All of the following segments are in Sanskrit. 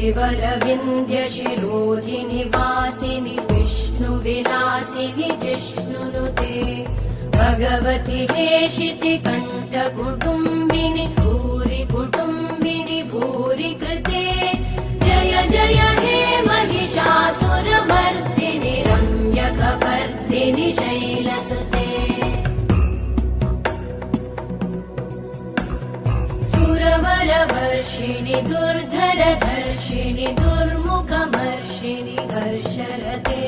श्रीवरविन्द्यशिरोधिनि वासिनि विष्णुविलासिनि जिष्णुनुते भगवति हेशिति कण्ठकुटुम्बिनि भूरि कुटुम्बिनि भूरि कृते जय जय हे महिषासुरमर्दिनि रम्यकपर्दिनि शैलसुते सुरवरवर्षिणि दुर्धरधर्षिणि दुर्मुखमर्षिणि हर्षरते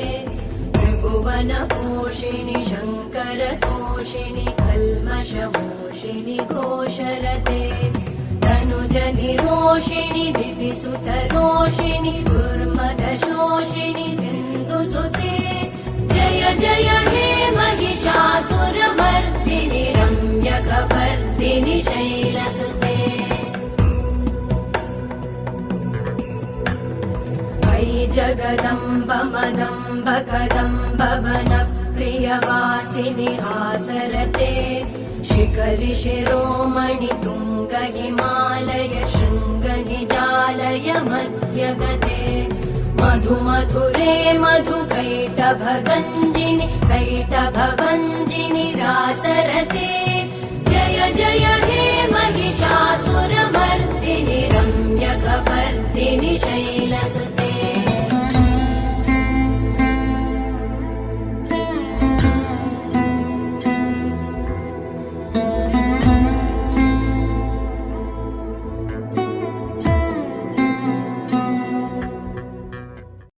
त्रिभुवनपोषिणि शङ्करतोषिणि कल्मषमोषिणि घोषरते तनुजनिरोषिणि दिविसुतरोषिणि दुर्मदशोषिणि सिन्धुसुते जय जय हे महिषासुरमर्दिनि रम्यकपर्दिनि शैलसुते जगदम्ब मदम्ब कदम्ब वनप्रियवासिनि हासरते शिखरि शिरोमणि तुङ्ग हिमालय शृङ्ग निजालय मध्यगते मधु मधुरे मधु कैटभगञ्जिनि कैटभभञ्जिनि रासरते जय जय हे महिषासुरमर्दिनि रम्यकपर्दिनि शैलसुते